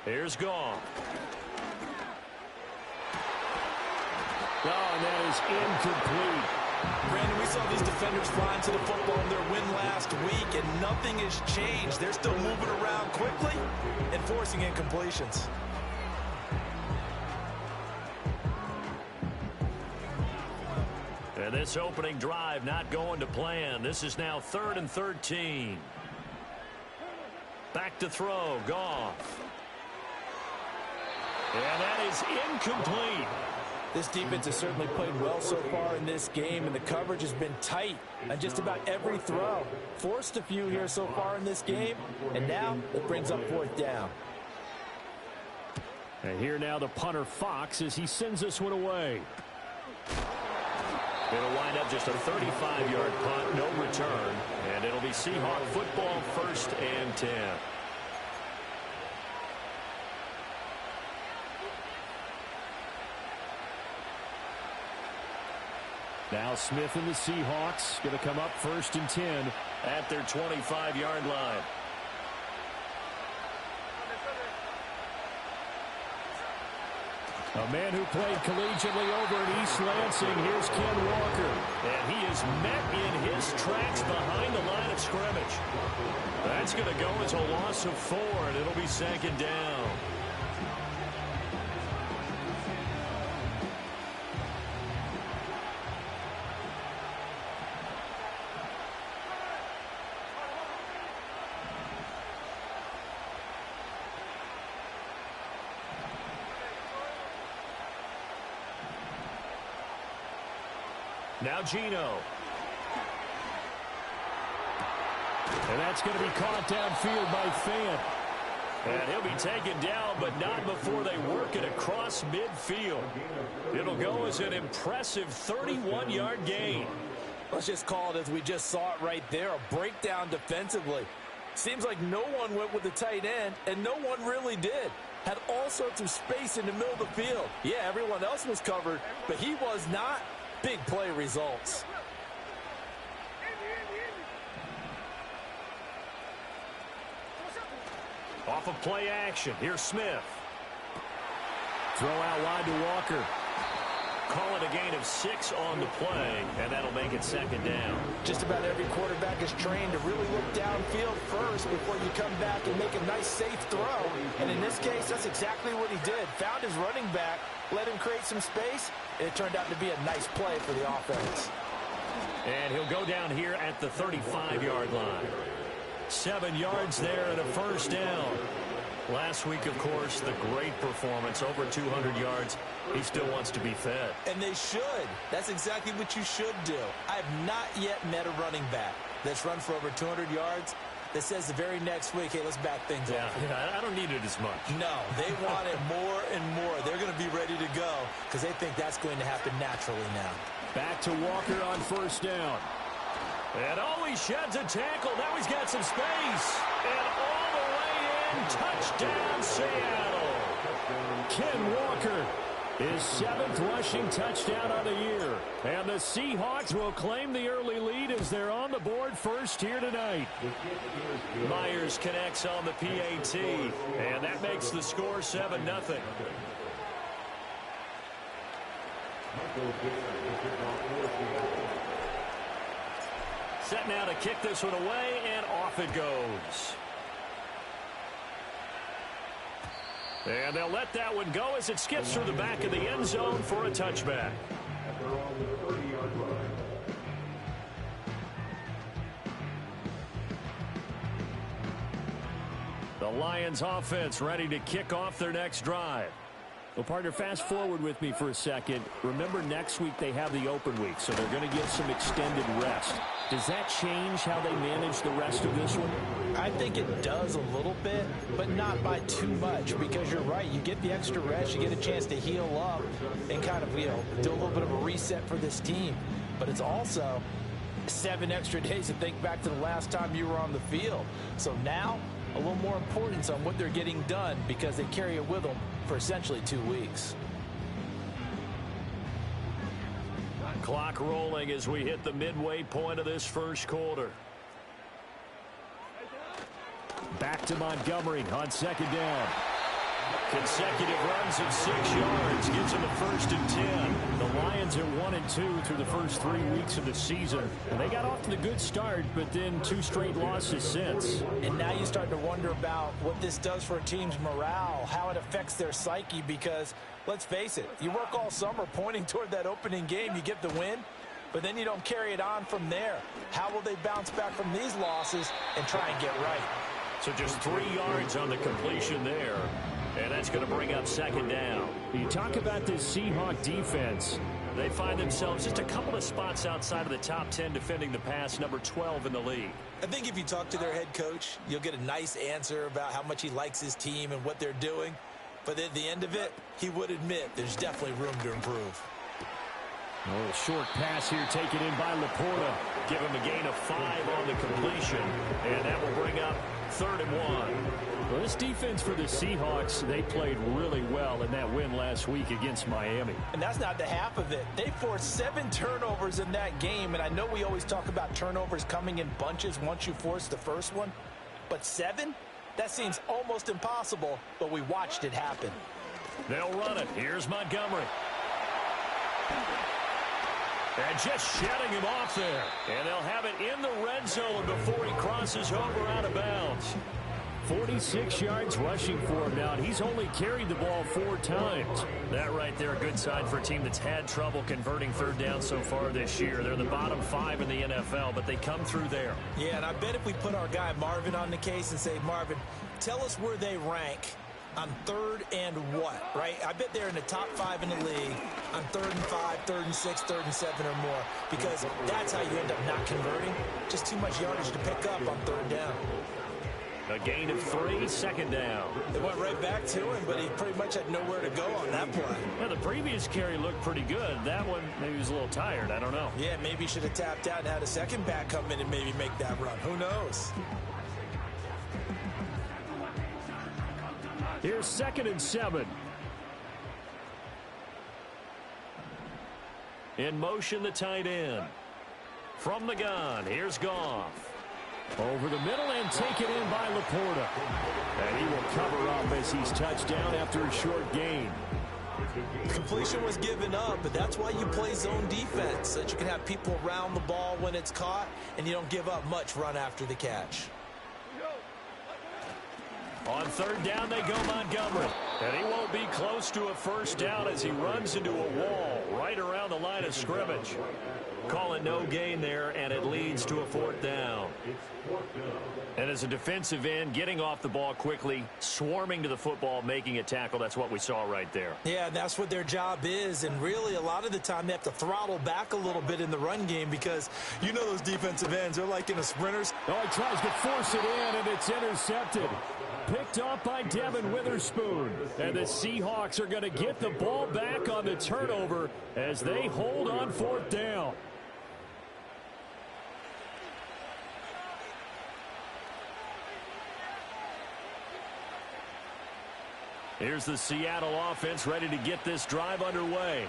Here's Goff. Oh, and that is incomplete. Brandon, we saw these defenders flying to the football in their win last week, and nothing has changed. They're still moving around quickly and forcing incompletions. And this opening drive not going to plan. This is now 3rd and 13. Back to throw, Goff. And that is incomplete. This defense has certainly played well so far in this game, and the coverage has been tight on just about every throw. Forced a few here so far in this game, and now it brings up 4th down. And here now the punter Fox as he sends this one away. It'll wind up just a 35-yard punt, no return, and it'll be Seahawk football 1st and 10. Now Smith and the Seahawks going to come up 1st and 10 at their 25-yard line. A man who played collegiately over in East Lansing. Here's Ken Walker. And he is met in his tracks behind the line of scrimmage. That's going to go as a loss of 4, and it'll be 2nd down. Now Gino. And that's going to be caught downfield by Fant. And he'll be taken down, but not before they work it across midfield. It'll go as an impressive 31-yard gain. Let's just call it as we just saw it right there, a breakdown defensively. Seems like no one went with the tight end, and no one really did. Had all sorts of space in the middle of the field. Yeah, everyone else was covered, but he was not. Big play results. Off of play action. Here's Smith. Throw out wide to Walker. Call it a gain of 6 on the play, and that'll make it 2nd down. Just about every quarterback is trained to really look downfield first before you come back and make a nice, safe throw. And in this case, that's exactly what he did. Found his running back, let him create some space, and it turned out to be a nice play for the offense. And he'll go down here at the 35-yard line. 7 yards there and a 1st down. Last week, of course, the great performance, over 200 yards. He still wants to be fed. And they should. That's exactly what you should do. I have not yet met a running back that's run for over 200 yards that says the very next week, hey, let's back things up. Yeah, I don't need it as much. No, they want it more and more. They're going to be ready to go because they think that's going to happen naturally now. Back to Walker on 1st down. And he sheds a tackle. Now he's got some space. And all the way in, touchdown Seattle. Ken Walker, his 7th rushing touchdown of the year. And the Seahawks will claim the early lead as they're on the board first here tonight. Myers connects on the PAT, and that makes the score 7-0. Set now to kick this one away, and off it goes. And they'll let that one go as it skips through the back of the end zone for a touchback. The Lions offense ready to kick off their next drive. Well, partner, fast forward with me for a second. Remember, next week they have the open week, so they're going to get some extended rest. Does that change how they manage the rest of this one? I think it does a little bit, but not by too much, because you're right. You get the extra rest, you get a chance to heal up and kind of, do a little bit of a reset for this team. But it's also 7 extra days to think back to the last time you were on the field. So now, a little more importance on what they're getting done because they carry it with them for essentially 2 weeks. Clock rolling as we hit the midway point of this first quarter. Back to Montgomery on 2nd down. Consecutive runs of 6 yards gives them a 1st and 10. The Lions are 1-2 through the first 3 weeks of the season. And they got off to the good start, but then 2 straight losses since. And now you start to wonder about what this does for a team's morale, how it affects their psyche, because let's face it, you work all summer pointing toward that opening game, you get the win, but then you don't carry it on from there. How will they bounce back from these losses and try and get right? So just 3 yards on the completion there. And that's going to bring up 2nd down. You talk about this Seahawk defense. They find themselves just a couple of spots outside of the top 10 defending the pass, number 12 in the league. I think if you talk to their head coach, you'll get a nice answer about how much he likes his team and what they're doing. But at the end of it, he would admit there's definitely room to improve. Oh, short pass here taken in by Laporta. Give him a gain of 5 on the completion. And that will bring up 3rd and 1. Well, this defense for the Seahawks, they played really well in that win last week against Miami. And that's not the half of it. They forced 7 turnovers in that game, and I know we always talk about turnovers coming in bunches once you force the first one, but 7? That seems almost impossible, but we watched it happen. They'll run it. Here's Montgomery. And just shutting him off there. And they'll have it in the red zone before he crosses over out of bounds. 46 yards rushing for him now, and he's only carried the ball 4 times. That right there, a good sign for a team that's had trouble converting 3rd down so far this year. They're the bottom 5 in the NFL, but they come through there. Yeah, and I bet if we put our guy Marvin on the case and say, Marvin, tell us where they rank on 3rd and what, right? I bet they're in the top 5 in the league on 3rd and 5, 3rd and 6, 3rd and 7 or more, because that's how you end up not converting. Just too much yardage to pick up on 3rd down. A gain of 3, 2nd down. They went right back to him, but he pretty much had nowhere to go on that play. Yeah, the previous carry looked pretty good. That one, maybe he was a little tired. I don't know. Yeah, maybe he should have tapped out and had a second back come in and maybe make that run. Who knows? Here's 2nd and 7. In motion, the tight end. From the gun, here's Goff. Over the middle and taken in by Laporta. And he will cover up as he's touched down after a short gain. Completion was given up, but that's why you play zone defense, so that you can have people around the ball when it's caught, and you don't give up much run after the catch. On 3rd down, they go Montgomery. And he won't be close to a 1st down as he runs into a wall right around the line of scrimmage. Call it no gain there, and it leads to a 4th down. And as a defensive end, getting off the ball quickly, swarming to the football, making a tackle, that's what we saw right there. Yeah, and that's what their job is, and really a lot of the time they have to throttle back a little bit in the run game because you know those defensive ends, they're like in the sprinters. Oh, he tries to force it in, and it's intercepted. Picked off by Devin Witherspoon. And the Seahawks are going to get the ball back on the turnover as they hold on 4th down. Here's the Seattle offense ready to get this drive underway.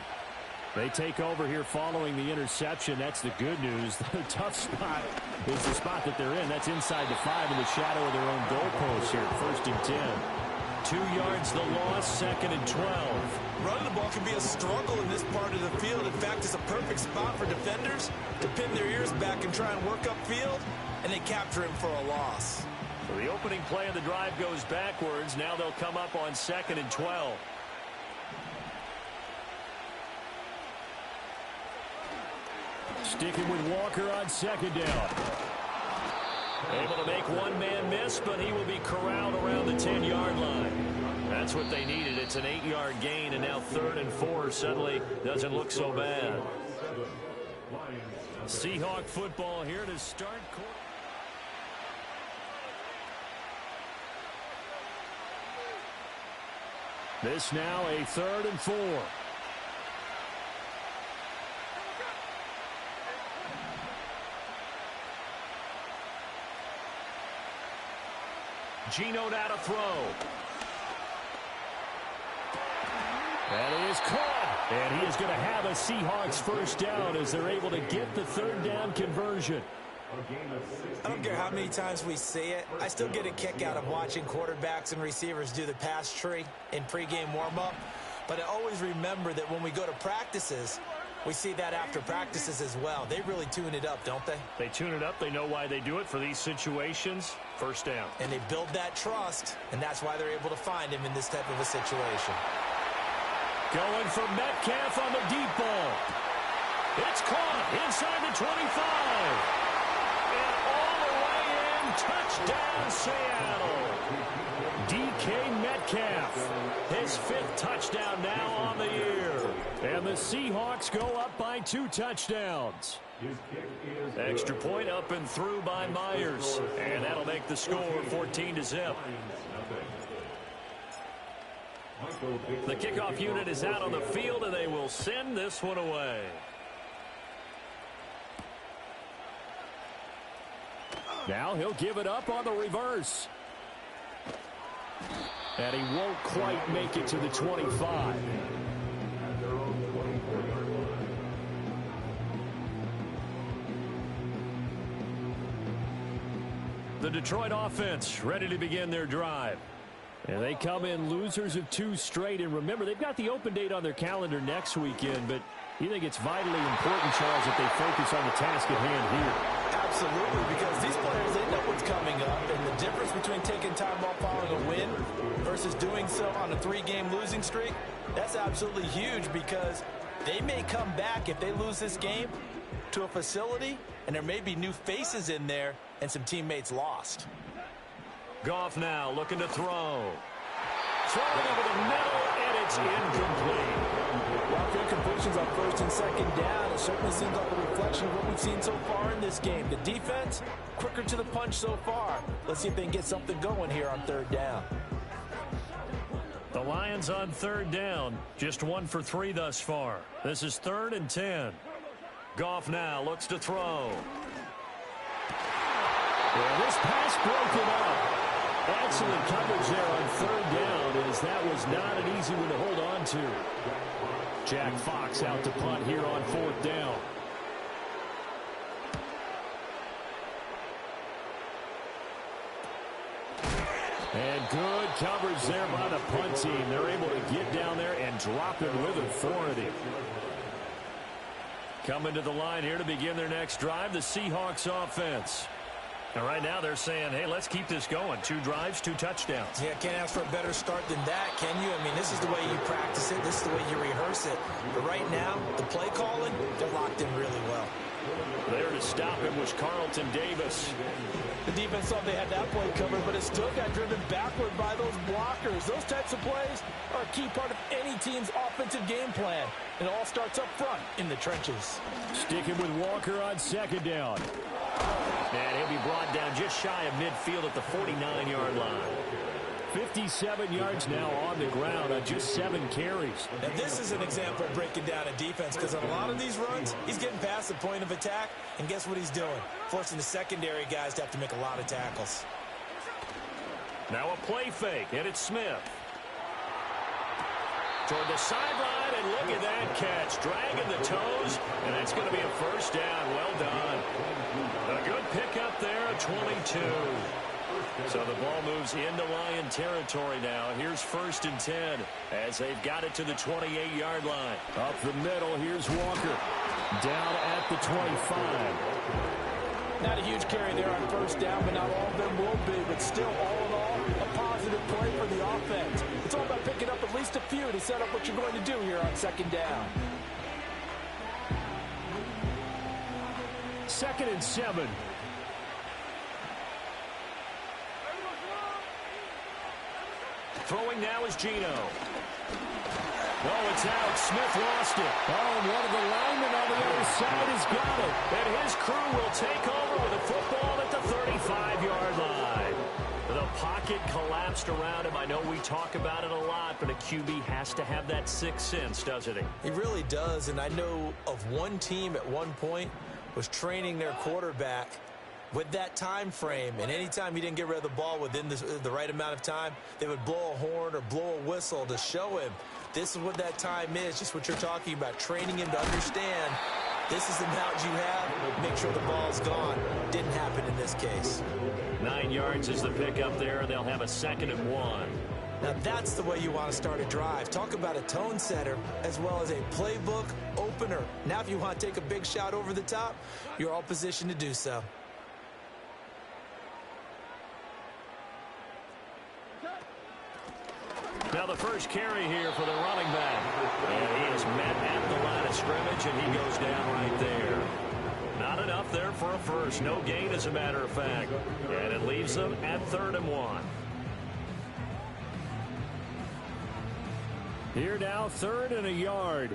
They take over here following the interception. That's the good news. The tough spot is the spot that they're in. That's inside the 5 in the shadow of their own goalpost here. 1st and 10. 2 yards the loss, 2nd and 12. Running the ball can be a struggle in this part of the field. In fact, it's a perfect spot for defenders to pin their ears back and try and work upfield, and they capture him for a loss. So the opening play of the drive goes backwards. Now they'll come up on 2nd and 12. Sticking with Walker on 2nd down. Able to make one man miss, but he will be corralled around the 10-yard line. That's what they needed. It's an 8-yard gain, and now 3rd and 4 suddenly doesn't look so bad. Seahawk football here to start. This now a 3rd and 4. Geno now to throw. And he is caught. And he is going to have a Seahawks 1st down as they're able to get the 3rd down conversion. I don't care how many times we see it. I still get a kick out of watching quarterbacks and receivers do the pass tree in pregame warm-up. But I always remember that when we go to practices, we see that after practices as well. They really tune it up, don't they? They tune it up. They know why they do it for these situations. First down. And they build that trust, and that's why they're able to find him in this type of a situation. Going for Metcalf on the deep ball. It's caught inside the 25. And all the way in, touchdown Seattle. DK Metcalf, his 5th touchdown now on the year. And the Seahawks go up by 2 touchdowns. Extra point up and through by Myers. And that'll make the score 14-0. The kickoff unit is out on the field, and they will send this one away. Now he'll give it up on the reverse. And he won't quite make it to the 25. The Detroit offense ready to begin their drive. And they come in losers of 2 straight. And remember, they've got the open date on their calendar next weekend. But you think it's vitally important, Charles, that they focus on the task at hand here? Absolutely, because these players, they know what's coming up. And the difference between taking time off following a win versus doing so on a 3-game losing streak, that's absolutely huge, because they may come back if they lose this game to a facility, and there may be new faces in there and some teammates lost. Goff now looking to throw. Throwing over the middle, and it's incomplete. Well, for incompletions on 1st and 2nd down, it certainly seems like a reflection of what we've seen so far in this game. The defense, quicker to the punch so far. Let's see if they can get something going here on 3rd down. The Lions on 3rd down, just 1 for 3 thus far. This is 3rd and 10. Goff now looks to throw. Yeah, this pass broken up. Excellent coverage there on 3rd down, as that was not an easy one to hold on to. Jack Fox out to punt here on 4th down. And good coverage there by the punt team. They're able to get down there and drop it with authority. Coming to the line here to begin their next drive, the Seahawks offense. And right now they're saying, hey, let's keep this going. 2 drives, 2 touchdowns. Yeah, can't ask for a better start than that, can you? I mean, this is the way you practice it. This is the way you rehearse it. But right now, the play calling, they're locked in really well. There to stop him was Carlton Davis. The defense thought they had that play covered, but it still got driven backward by those blockers. Those types of plays are a key part of any team's offensive game plan. And it all starts up front in the trenches. Sticking with Walker on 2nd down. And he'll be brought down just shy of midfield at the 49-yard line. 57 yards now on the ground on just 7 carries. Now this is an example of breaking down a defense, because on a lot of these runs, he's getting past the point of attack, and guess what he's doing? Forcing the secondary guys to have to make a lot of tackles. Now a play fake, and it's Smith. Toward the sideline, and look at that catch. Dragging the toes, and that's going to be a 1st down. Well done. A good pickup there, 22. So the ball moves into Lion territory now. Here's 1st and 10 as they've got it to the 28-yard line. Up the middle, here's Walker. Down at the 25. Not a huge carry there on 1st down, but not all of them will be. But still, all in all, a positive play for the offense. It's all about picking up at least a few to set up what you're going to do here on 2nd down. 2nd and 7. Throwing now is Geno. Oh, it's out. Smith lost it. Oh, and one of the linemen on the other side has got it. And his crew will take over with a football at the 35-yard line. The pocket collapsed around him. I know we talk about it a lot, but a QB has to have that 6th sense, doesn't he? He really does, and I know of one team at one point was training their quarterback with that time frame, and anytime he didn't get rid of the ball within the right amount of time, they would blow a horn or blow a whistle to show him this is what that time is, just what you're talking about, training him to understand This is the knowledge you have. Make sure the ball's gone. Didn't happen in this case. 9 yards is the pickup there, and they'll have a 2nd and 1. Now that's the way you want to start a drive. Talk about a tone setter as well as a playbook opener. Now if you want to take a big shot over the top, you're all positioned to do so. Now the first carry here for the running back. And he is met at the line of scrimmage, and he goes down right there. Not enough there for a first. No gain, as a matter of fact. And it leaves them at 3rd and 1. Here now, 3rd and a yard.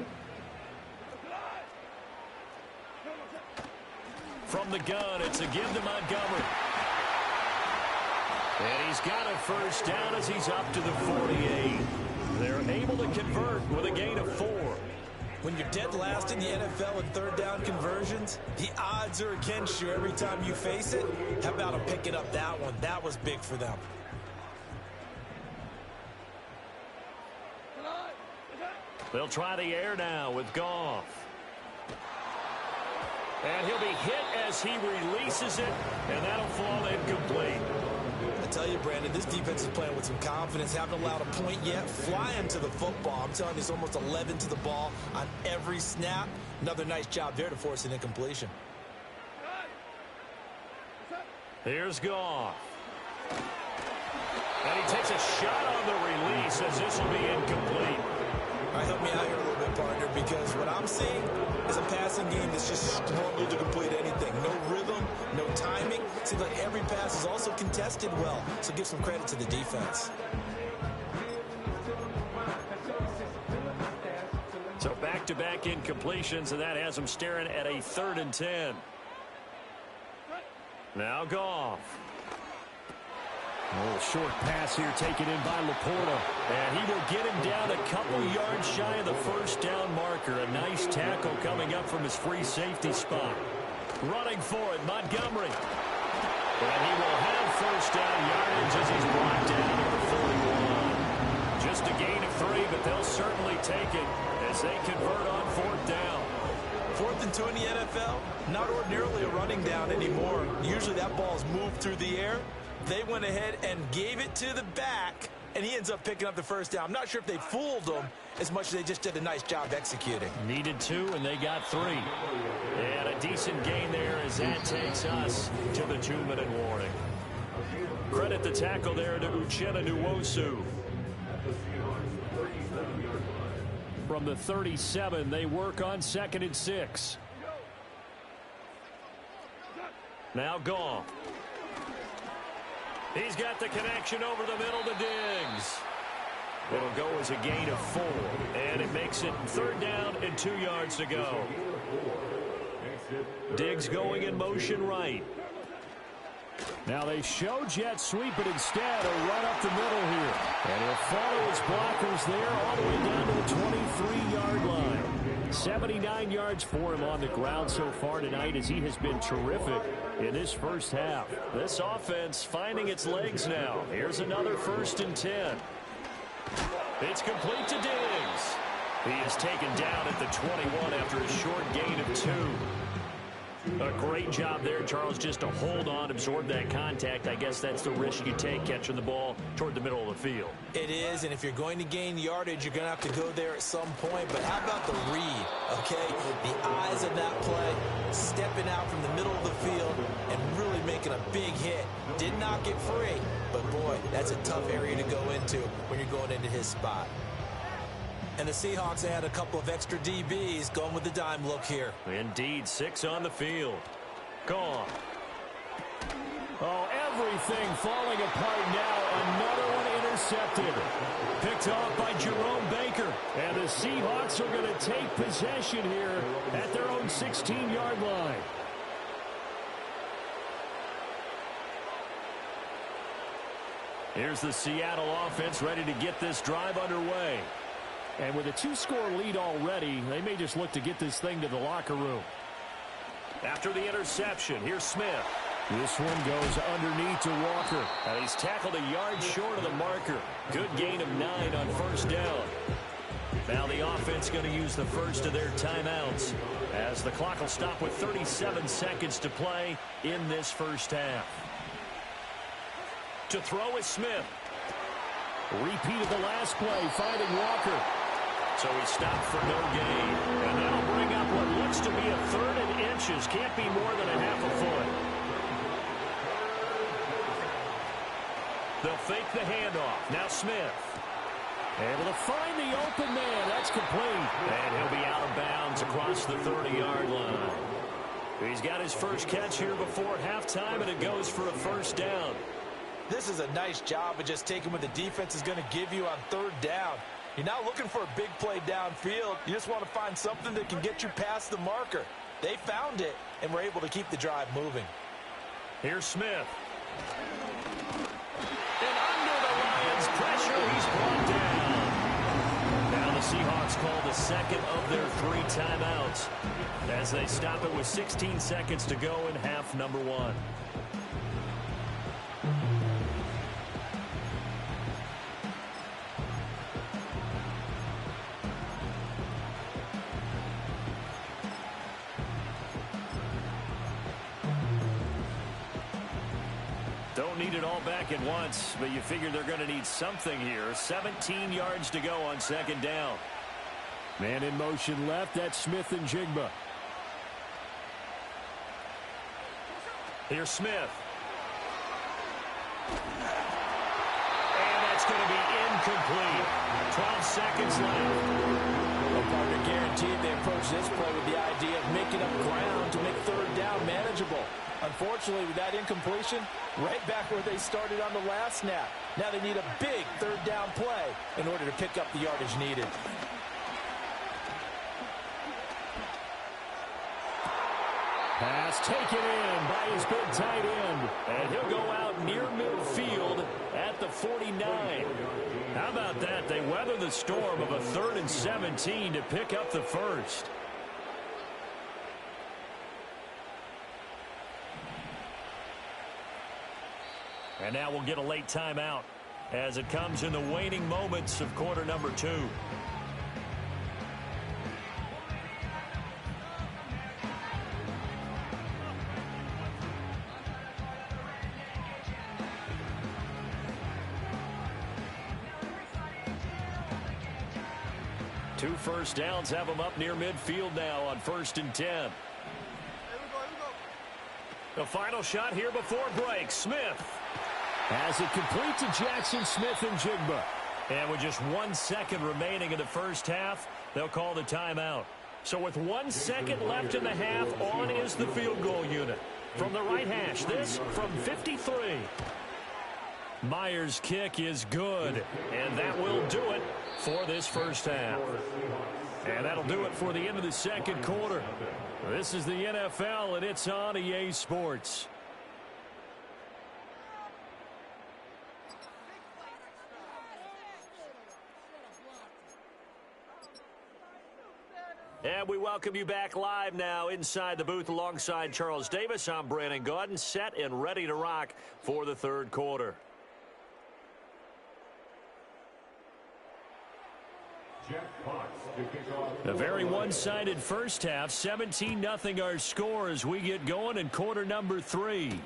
From the gun, it's a give to Montgomery. And he's got a first down as he's up to the 48. They're able to convert with a gain of 4. When you're dead last in the NFL in 3rd down conversions, the odds are against you every time you face it. How about him picking up that one? That was big for them. They'll try the air now with Goff. And he'll be hit as he releases it, and that'll fall incomplete. I tell you, Brandon, this defense is playing with some confidence. Haven't allowed a point yet. Flying to the football. I'm telling you, it's almost 11 to the ball on every snap. Another nice job there to force an incompletion. Here's Goff. And he takes a shot on the release as this will be incomplete. All right, help me out here a little bit, partner, because what I'm seeing is a passing game that's just struggled to complete anything. No rhythm, no timing. Seems like every pass is also contested well, so give some credit to the defense. So back-to-back incompletions, and that has them staring at a 3rd and 10. Now Goff. A little short pass here taken in by Laporta. And he will get him down a couple yards shy of the first down marker. A nice tackle coming up from his free safety spot. Running for it, Montgomery. And he will have first down yardage as he's brought down to the 41. Just a gain of 3, but they'll certainly take it as they convert on 4th down. 4th and 2 in the NFL, not ordinarily a running down anymore. Usually that ball's moved through the air. They went ahead and gave it to the back, and he ends up picking up the first down. I'm not sure if they fooled him as much as they just did a nice job executing. Needed 2, and they got 3. And a decent gain there as that takes us to the 2-minute warning. Credit the tackle there to Uchenna Nwosu. From the 37, they work on 2nd and 6. Now Goff. He's got the connection over the middle to Diggs. It'll go as a gain of 4, and it makes it 3rd down and 2 yards to go. Diggs going in motion right. Now they show jet sweep, but instead a run up the middle here. And he'll follow his blockers there all the way down to the 23-yard line. 79 yards for him on the ground so far tonight as he has been terrific in this first half. This offense finding its legs now. Here's another 1st and 10. It's complete to Diggs. He is taken down at the 21 after a short gain of 2. A great job there, Charles, just to hold on, absorb that contact. I guess that's the risk you take catching the ball toward the middle of the field. It is, and if you're going to gain yardage, you're going to have to go there at some point. But how about the read, okay? The eyes of that play, stepping out from the middle of the field and really making a big hit. Did not get free, but boy, that's a tough area to go into when you're going into his spot. And the Seahawks had a couple of extra DBs going with the dime look here. Indeed, 6 on the field. Gone. Oh, everything falling apart now. Another one intercepted. Picked off by Jerome Baker. And the Seahawks are going to take possession here at their own 16-yard line. Here's the Seattle offense ready to get this drive underway. And with a 2-score lead already, they may just look to get this thing to the locker room. After the interception, here's Smith. This one goes underneath to Walker. And he's tackled a yard short of the marker. Good gain of 9 on first down. Now the offense going to use the first of their timeouts as the clock will stop with 37 seconds to play in this first half. To throw is Smith. Repeat of the last play, finding Walker. So he stopped for no gain. And that'll bring up what looks to be a 3rd and inches. Can't be more than a half a foot. They'll fake the handoff. Now Smith. Able to find the open man. That's complete. And he'll be out of bounds across the 30-yard line. He's got his first catch here before halftime, and it goes for a first down. This is a nice job of just taking what the defense is going to give you on 3rd down. You're not looking for a big play downfield. You just want to find something that can get you past the marker. They found it and were able to keep the drive moving. Here's Smith. And under the Lions' pressure, he's brought down. Now the Seahawks call the second of their 3 timeouts as they stop it with 16 seconds to go in half number 1. Don't need it all back at once, but you figure they're going to need something here. 17 yards to go on 2nd down. Man in motion left. That's Smith and Jigba. Here's Smith. And that's going to be incomplete. 12 seconds left. Well, partner, guaranteed they approach this play with the idea of making up ground to make 3rd down manageable. Unfortunately, with that incompletion, right back where they started on the last snap. Now they need a big 3rd down play in order to pick up the yardage needed. Pass taken in by his big tight end. And he'll go out near midfield at the 49. How about that? They weather the storm of a 3rd and 17 to pick up the first. And now we'll get a late timeout as it comes in the waning moments of quarter number 2. Two first downs have them up near midfield now on 1st and 10. The final shot here before break. Smith. As it complete to Jackson Smith and Jigba. And with just 1 second remaining in the first half, they'll call the timeout. So with 1 second left in the half, on is the field goal unit. From the right hash, this from 53. Myers' kick is good, and that will do it for this first half. And that'll do it for the end of the second quarter. This is the NFL, and it's on EA Sports. And we welcome you back live now inside the booth alongside Charles Davis. I'm Brandon Gaudin, set and ready to rock for the 3rd quarter. A very one-sided first half. 17-0 our score as we get going in quarter number 3.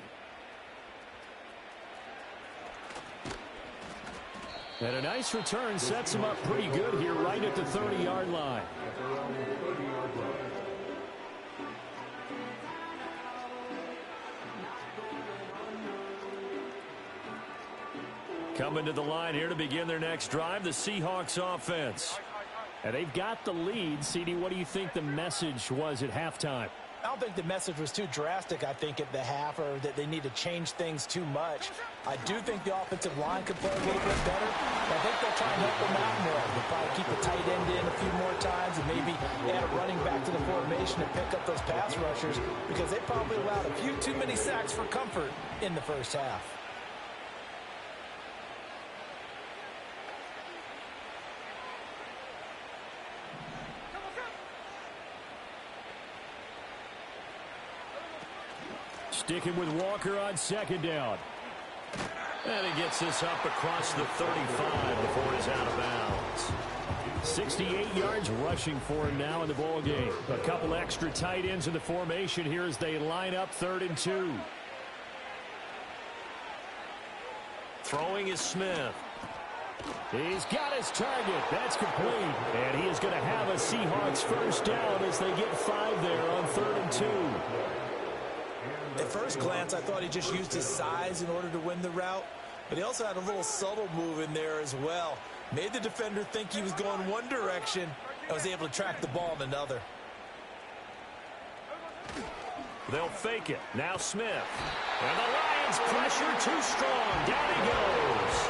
And a nice return sets him up pretty good here right at the 30-yard line. Coming to the line here to begin their next drive, the Seahawks offense. And they've got the lead. CD, what do you think the message was at halftime? I don't think the message was too drastic, I think, at the half, or that they need to change things too much. I do think the offensive line could play a little bit better. I think they'll try and help them out more. They'll probably keep the tight end in a few more times and maybe add a running back to the formation and pick up those pass rushers, because they probably allowed a few too many sacks for comfort in the first half. Sticking with Walker on 2nd down. And he gets this up across the 35 before he's out of bounds. 68 yards rushing for him now in the ball game. A couple extra tight ends in the formation here as they line up 3rd and 2. Throwing is Smith. He's got his target. That's complete. And he is going to have a Seahawks first down as they get 5 there on 3rd and 2. At first glance, I thought he just used his size in order to win the route. But he also had a little subtle move in there as well. Made the defender think he was going one direction and was able to track the ball in another. They'll fake it. Now Smith. And the Lions pressure too strong. Down he goes.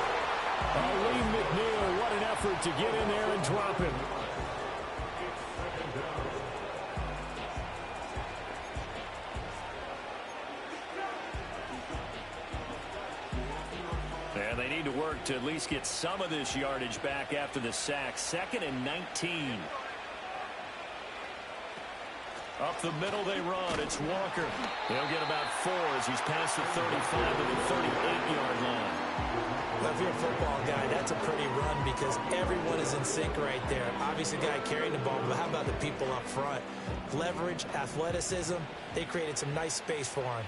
Lee McNeil, what an effort to get in there and drop him. And they need to work to at least get some of this yardage back after the sack. 2nd and 19. Up the middle they run. It's Walker. They'll get about 4 as he's past the 35 to the 38-yard line. Well, if you're a football guy, that's a pretty run because everyone is in sync right there. Obviously, the guy carrying the ball, but how about the people up front? Leverage, athleticism, they created some nice space for him.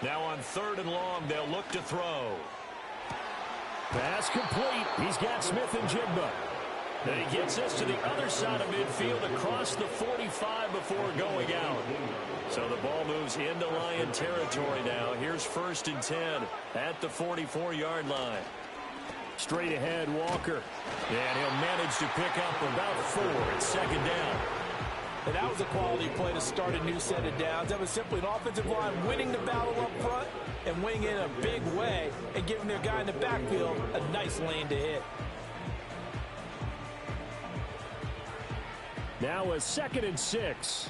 Now on 3rd and long, they'll look to throw. Pass complete. He's got Smith and Jigba. And he gets us to the other side of midfield across the 45 before going out. So the ball moves into Lion territory now. Here's 1st and 10 at the 44-yard line. Straight ahead, Walker. And he'll manage to pick up about 4 at 2nd down. And that was a quality play to start a new set of downs. That was simply an offensive line winning the battle up front and winning it in a big way and giving their guy in the backfield a nice lane to hit. Now a 2nd and 6.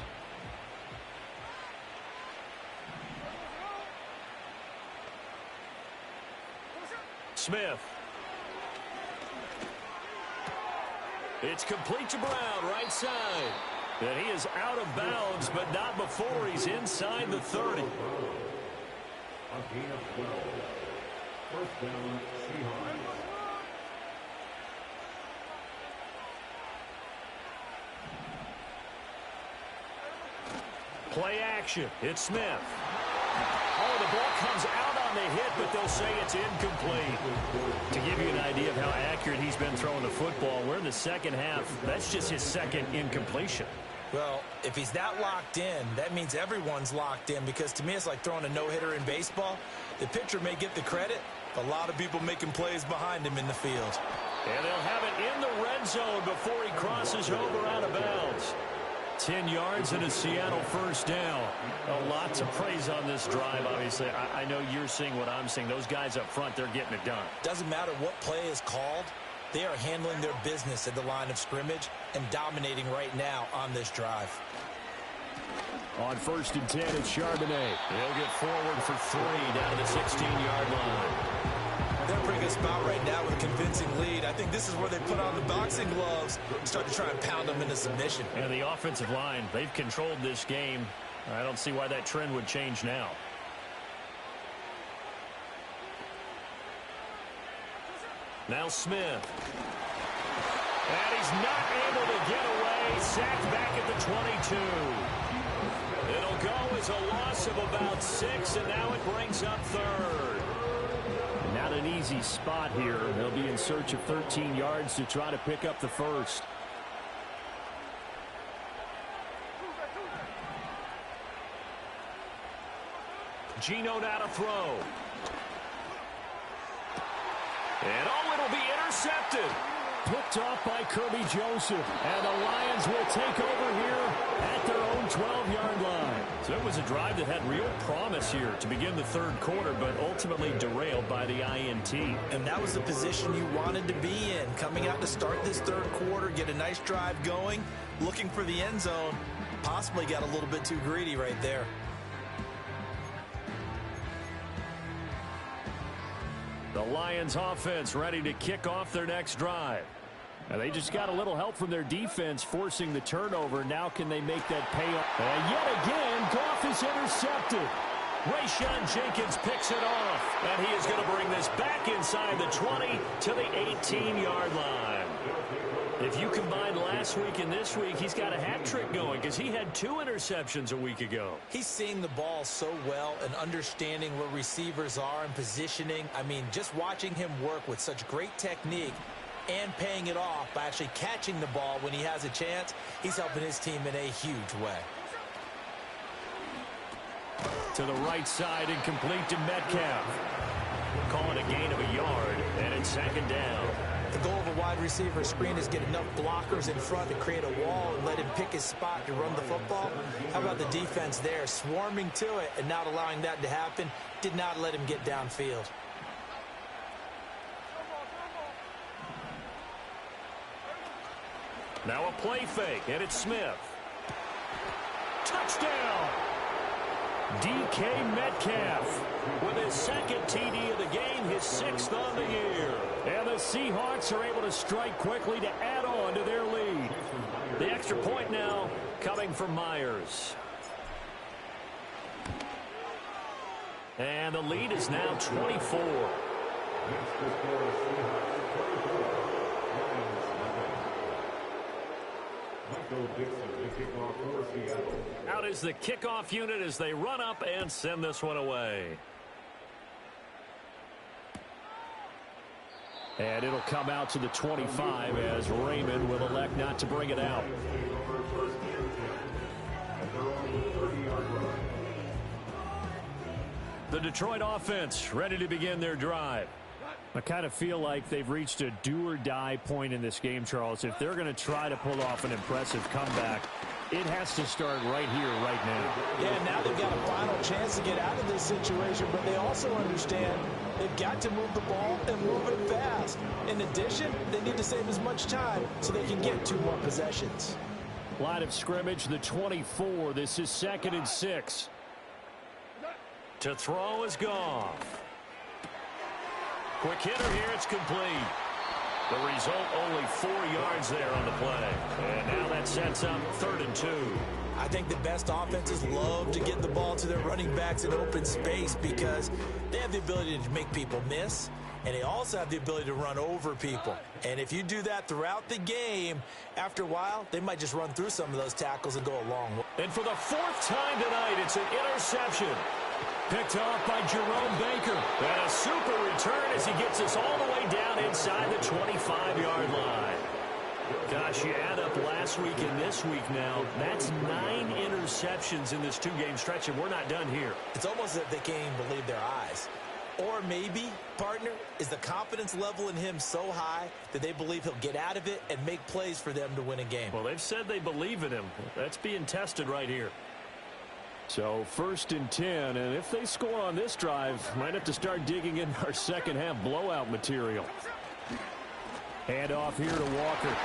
Smith. It's complete to Brown, right side. And he is out of bounds, but not before he's inside the 30. Play action. It's Smith. Oh, the ball comes out on the hit, but they'll say it's incomplete. To give you an idea of how accurate he's been throwing the football, we're in the second half. That's just his 2nd incompletion. Well, if he's that locked in, that means everyone's locked in because to me it's like throwing a no-hitter in baseball. The pitcher may get the credit, but a lot of people making plays behind him in the field. And they'll have it in the red zone before he crosses over out of bounds. 10 yards and a Seattle first down. A lot to praise on this drive, obviously. I know you're seeing what I'm seeing. Those guys up front, they're getting it done. Doesn't matter what play is called. They are handling their business at the line of scrimmage and dominating right now on this drive. On 1st and 10, it's Charbonnet. He'll get forward for 3 down to the 16-yard line. They're in a pretty good spot right now with a convincing lead. I think this is where they put on the boxing gloves and start to try and pound them into submission. And the offensive line, they've controlled this game. I don't see why that trend would change now. Now Smith. And he's not able to get away. Sacked back at the 22. It'll go as a loss of about 6, and now it brings up 3rd. Not an easy spot here. They'll be in search of 13 yards to try to pick up the first. Geno now to throw. And oh, it'll be intercepted. Picked off by Kirby Joseph. And the Lions will take over here at their own 12-yard line. So it was a drive that had real promise here to begin the 3rd quarter, but ultimately derailed by the INT. And that was the position you wanted to be in. Coming out to start this 3rd quarter, get a nice drive going, looking for the end zone. Possibly got a little bit too greedy right there. The Lions offense ready to kick off their next drive. And they just got a little help from their defense forcing the turnover. Now can they make that pay off? And yet again, Goff is intercepted. Rayshon Jenkins picks it off, and he is going to bring this back inside the 20 to the 18-yard line. If you combine last week and this week, he's got a hat trick going because he had 2 interceptions a week ago. He's seeing the ball so well and understanding where receivers are and positioning. I mean, just watching him work with such great technique and paying it off by actually catching the ball when he has a chance, he's helping his team in a huge way. To the right side and complete to Metcalf. Calling a gain of a yard, and it's 2nd down. The goal of a wide receiver screen is get enough blockers in front to create a wall and let him pick his spot to run the football. How about the defense there, swarming to it and not allowing that to happen? Did not let him get downfield. Now a play fake, and it's Smith. Touchdown! DK Metcalf with his 2nd TD of the game, his 6th on the year. And the Seahawks are able to strike quickly to add on to their lead. The extra point now coming from Myers. And the lead is now 24. Out is the kickoff unit as they run up and send this one away. And it'll come out to the 25 as Raymond will elect not to bring it out. The Detroit offense ready to begin their drive. I kind of feel like they've reached a do-or-die point in this game, Charles. If they're going to try to pull off an impressive comeback, it has to start right here, right now. Yeah, now they've got a final chance to get out of this situation, but they also understand they've got to move the ball and move it fast. In addition, they need to save as much time so they can get 2 more possessions. Line of scrimmage, the 24. This is 2nd and 6. To throw is Goff. Quick hitter here, it's complete. The result, only 4 yards there on the play. And now that sets up 3rd and 2. I think the best offenses love to get the ball to their running backs in open space because they have the ability to make people miss, and they also have the ability to run over people. And if you do that throughout the game, after a while, they might just run through some of those tackles and go a long way. And for the 4th time tonight, it's an interception. Picked off by Jerome Baker. And a super return as he gets us all the way down inside the 25-yard line. Gosh, you add up last week and this week now, that's 9 interceptions in this 2-game stretch, and we're not done here. It's almost as if they can't even believe their eyes. Or maybe, partner, is the confidence level in him so high that they believe he'll get out of it and make plays for them to win a game. Well, they've said they believe in him. That's being tested right here. So 1st and 10, and if they score on this drive, might have to start digging in our second-half blowout material. Hand off here to Walker.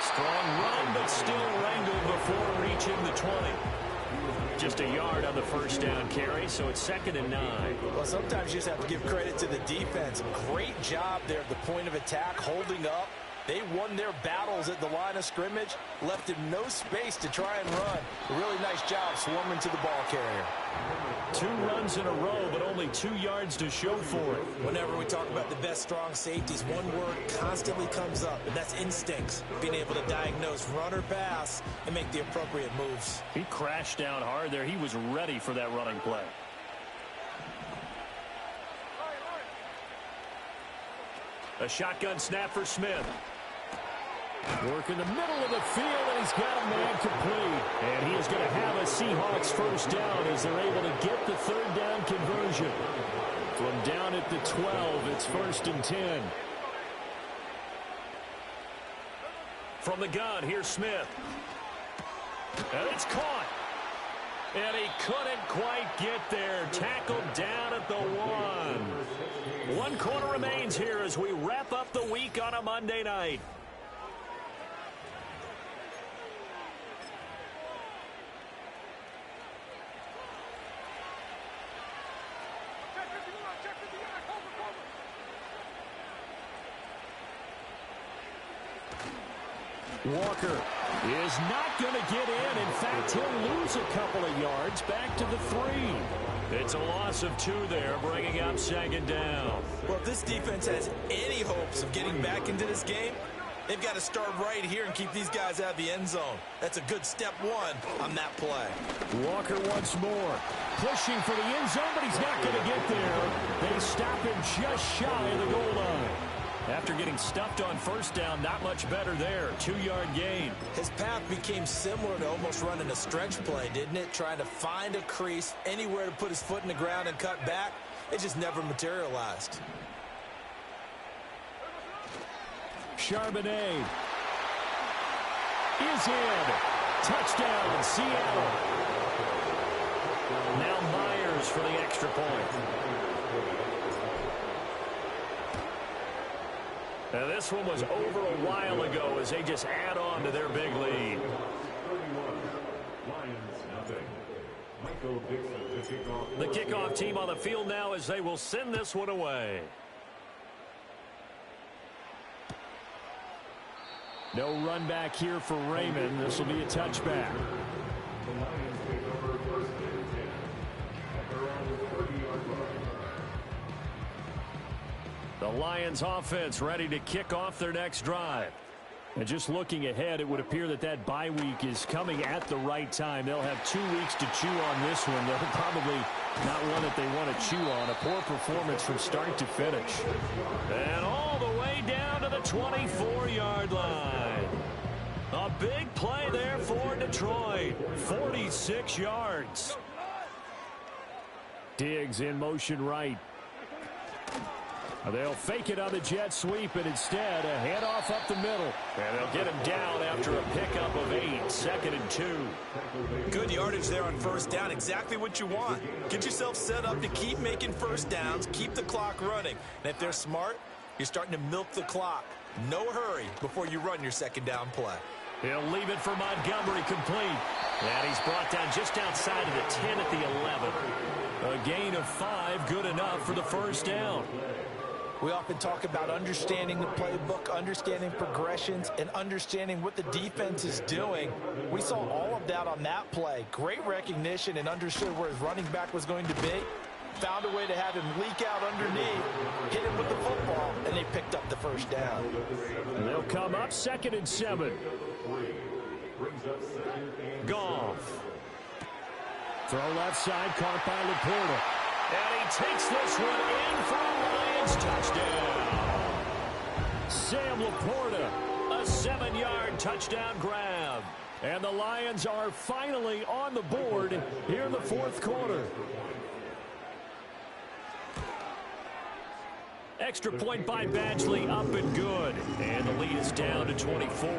Strong run, but still wrangled before reaching the 20. Just a yard on the 1st down carry, so it's 2nd and 9. Well, sometimes you just have to give credit to the defense. Great job there at the point of attack, holding up. They won their battles at the line of scrimmage, left him no space to try and run. A really nice job swarming to the ball carrier. 2 runs in a row, but only 2 yards to show for it. Whenever we talk about the best strong safeties, one word constantly comes up, and that's instincts. Being able to diagnose run or pass and make the appropriate moves. He crashed down hard there. He was ready for that running play. A shotgun snap for Smith. Work in the middle of the field, and he's got a man complete. And he is going to have a Seahawks 1st down as they're able to get the 3rd down conversion. From down at the 12, it's 1st and 10. From the gun, here's Smith. And it's caught. And he couldn't quite get there. Tackled down at the 1. 1 quarter remains here as we wrap up the week on a Monday night. Walker is not going to get in. In fact, he'll lose a couple of yards back to the 3. It's a loss of 2 there, bringing up 2nd down. Well, if this defense has any hopes of getting back into this game, they've got to start right here and keep these guys out of the end zone. That's a good step 1 on that play. Walker once more. Pushing for the end zone, but he's not going to get there. They stop him just shy of the goal line. After getting stuffed on 1st down, not much better there. 2-yard gain. His path became similar to almost running a stretch play, didn't it? Trying to find a crease, anywhere to put his foot in the ground and cut back. It just never materialized. Charbonnet is in. Touchdown, Seattle. Now Myers for the extra point. Now this one was over a while ago as they just add on to their big lead. The kickoff team on the field now as they will send this one away. No run back here for Raymond. This will be a touchback. The Lions offense ready to kick off their next drive. And just looking ahead, it would appear that that bye week is coming at the right time. They'll have 2 weeks to chew on this one. They'll probably not one that they want to chew on. A poor performance from start to finish. And all the way down to the 24-yard line. A big play there for Detroit. 46 yards. Diggs in motion right. They'll fake it on the jet sweep, and instead a handoff up the middle. And they'll get him down after a pickup of 8. 2nd and 2. Good yardage there on 1st down. Exactly what you want. Get yourself set up to keep making 1st downs, keep the clock running. And if they're smart, you're starting to milk the clock. No hurry before you run your 2nd down play. He'll leave it for Montgomery complete. And he's brought down just outside of the 10 at the 11. A gain of 5, good enough for the 1st down. We often talk about understanding the playbook, understanding progressions, and understanding what the defense is doing. We saw all of that on that play. Great recognition and understood where his running back was going to be. Found a way to have him leak out underneath, hit him with the football, and they picked up the 1st down. And they'll come up 2nd and 7. Goff. Throw left side, caught by Laporta. And he takes this one in for a Lions touchdown. Sam Laporta, A 7-yard touchdown grab. and the Lions are finally on the board here in the 4th quarter. Extra point by Badgley, up and good. And the lead is down to 24.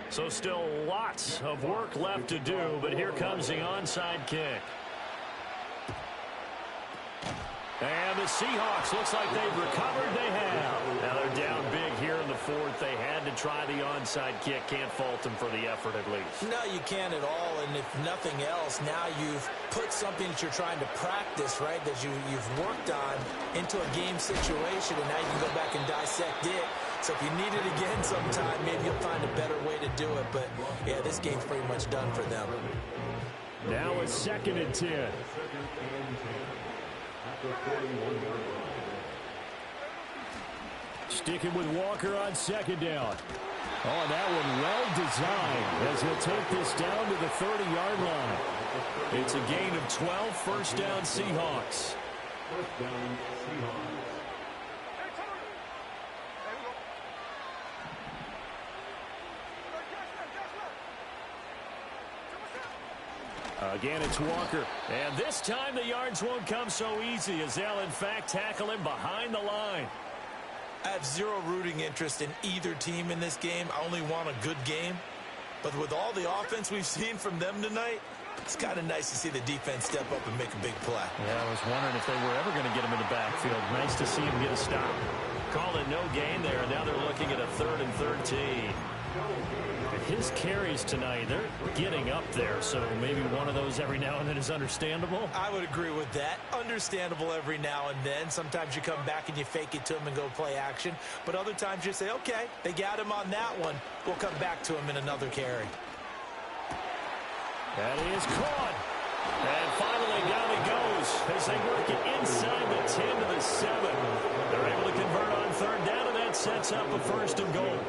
So still lots of work left to do, but here comes the onside kick. And the Seahawks, looks like they've recovered. They have. Now they're down big here in the 4th. They had to try the onside kick. Can't fault them for the effort at least. No, you can't at all. And if nothing else, now you've put something that you're trying to practice, right, that you've worked on into a game situation, and now you can go back and dissect it. So if you need it again sometime, maybe you'll find a better way to do it. But, yeah, this game's pretty much done for them. Now it's 2nd and 10. Sticking with Walker on 2nd down. Oh, that one well designed as he'll take this down to the 30-yard line. It's a gain of 12, 1st down Seahawks. Again, it's Walker. And this time the yards won't come so easy as they'll, in fact, tackle him behind the line. I have zero rooting interest in either team in this game. I only want a good game. But with all the offense we've seen from them tonight, it's kind of nice to see the defense step up and make a big play. Yeah, I was wondering if they were ever going to get him in the backfield. Nice to see him get a stop. Call it no gain there. Now they're looking at a 3rd and 13. His carries tonight, they're getting up there, so maybe one of those every now and then is understandable. I would agree with that. Understandable every now and then. Sometimes you come back and you fake it to him and go play action. But other times you say, okay, they got him on that one. We'll come back to him in another carry. That is caught. And finally down he goes as they work it inside the 10 to the 7. They're able to convert on third down, and that sets up a 1st and goal.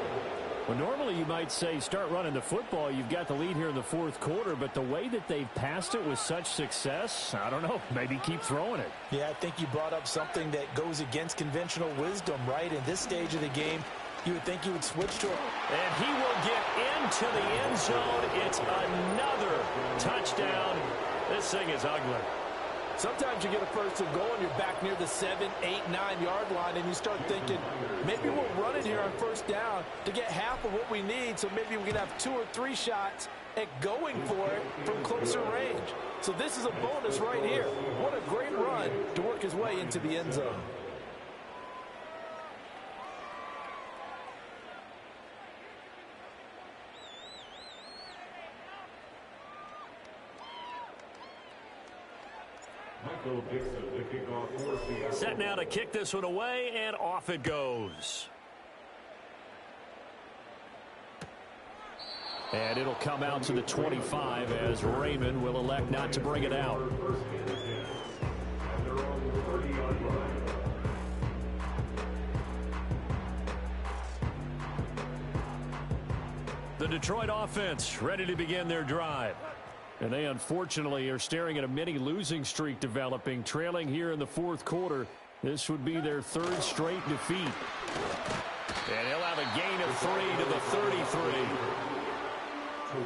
Well, normally you might say start running the football. You've got the lead here in the 4th quarter, but the way that they've passed it with such success, I don't know, maybe keep throwing it. Yeah, I think you brought up something that goes against conventional wisdom, right? In this stage of the game, you would think you would switch to it. And he will get into the end zone. It's another touchdown. This thing is ugly. Sometimes you get a 1st and goal and you're back near the 7, 8, 9-yard line, and you start thinking, maybe we'll run it here on 1st down to get half of what we need, so maybe we can have 2 or 3 shots at going for it from closer range. So this is a bonus right here. What a great run to work his way into the end zone. Set now to kick this one away, and off it goes. And it'll come out to the 25 as Raymond will elect not to bring it out. The Detroit offense ready to begin their drive. And they unfortunately are staring at a mini losing streak developing, trailing here in the 4th quarter. This would be their 3rd straight defeat. And he'll have a gain of 3 to the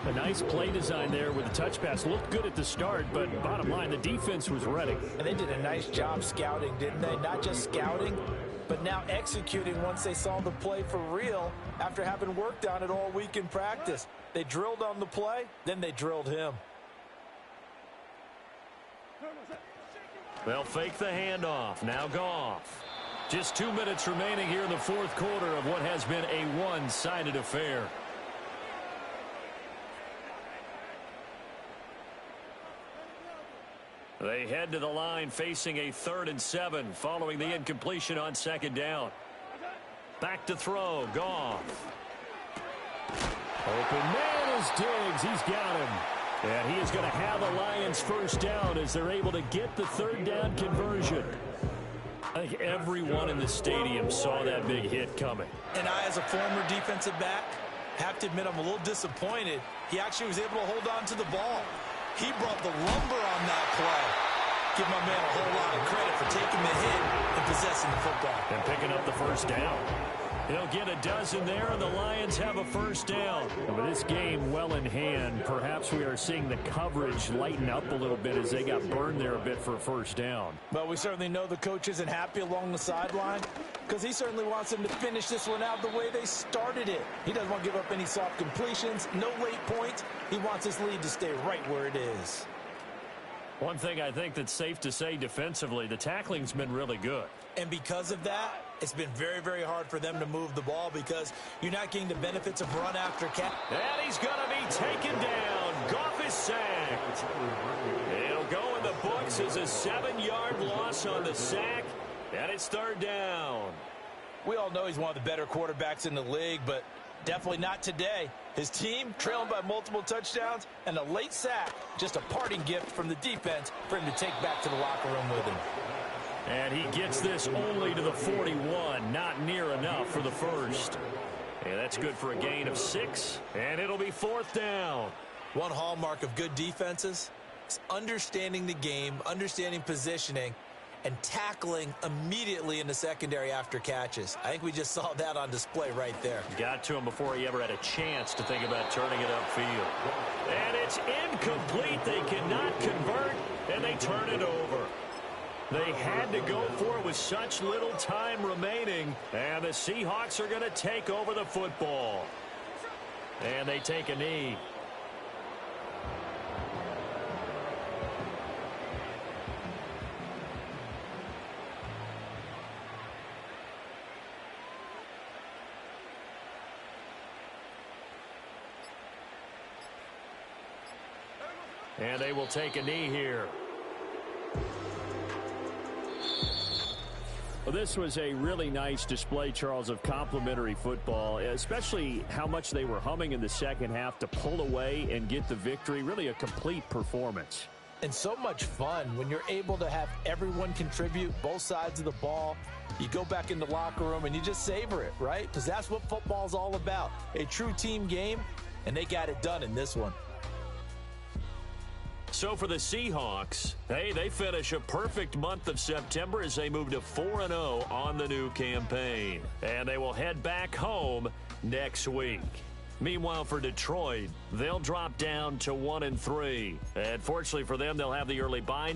33. A nice play design there with the touch pass. Looked good at the start, but bottom line, the defense was ready. And they did a nice job scouting, didn't they? Not just scouting, but now executing once they saw the play for real after having worked on it all week in practice. They drilled on the play, then they drilled him. They'll fake the handoff. Now Goff. Just 2 minutes remaining here in the 4th quarter of what has been a one-sided affair. They head to the line facing a 3rd and 7 following the incompletion on 2nd down. Back to throw. Goff. Open man is Diggs. He's got him. And he is going to have the Lions 1st down as they're able to get the 3rd down conversion. I think everyone in the stadium saw that big hit coming. And I, as a former defensive back, have to admit I'm a little disappointed. He actually was able to hold on to the ball. He brought the lumber on that play. Give my man a whole lot of credit for taking the hit and possessing the football. And picking up the 1st down. He'll get a dozen there, and the Lions have a 1st down. And with this game well in hand, perhaps we are seeing the coverage lighten up a little bit as they got burned there a bit for a 1st down. Well, we certainly know the coach isn't happy along the sideline because he certainly wants them to finish this one out the way they started it. He doesn't want to give up any soft completions, no late points. He wants his lead to stay right where it is. One thing I think that's safe to say defensively, the tackling's been really good. And because of that, it's been very, very hard for them to move the ball because you're not getting the benefits of run after catch. And he's going to be taken down. Goff is sacked. It'll go in the books as a 7-yard loss on the sack, and it's 3rd down. We all know he's one of the better quarterbacks in the league, but definitely not today. His team trailing by multiple touchdowns and a late sack, just a parting gift from the defense for him to take back to the locker room with him. And he gets this only to the 41, not near enough for the 1st. And that's good for a gain of 6, and it'll be 4th down. One hallmark of good defenses is understanding the game, understanding positioning, and tackling immediately in the secondary after catches. I think we just saw that on display right there. Got to him before he ever had a chance to think about turning it upfield. And it's incomplete. They cannot convert, and they turn it over. They had to go for it with such little time remaining, and the Seahawks are going to take over the football. And they take a knee. And they will take a knee here. Well, this was a really nice display, Charles, of complimentary football, especially how much they were humming in the second half to pull away and get the victory. Really a complete performance. And so much fun when you're able to have everyone contribute, both sides of the ball. You go back in the locker room and you just savor it, right? Because that's what football's all about. A true team game, and they got it done in this one. So for the Seahawks, hey, they finish a perfect month of September as they move to 4-0 on the new campaign. And they will head back home next week. Meanwhile, for Detroit, they'll drop down to 1-3. And fortunately for them, they'll have the early bye.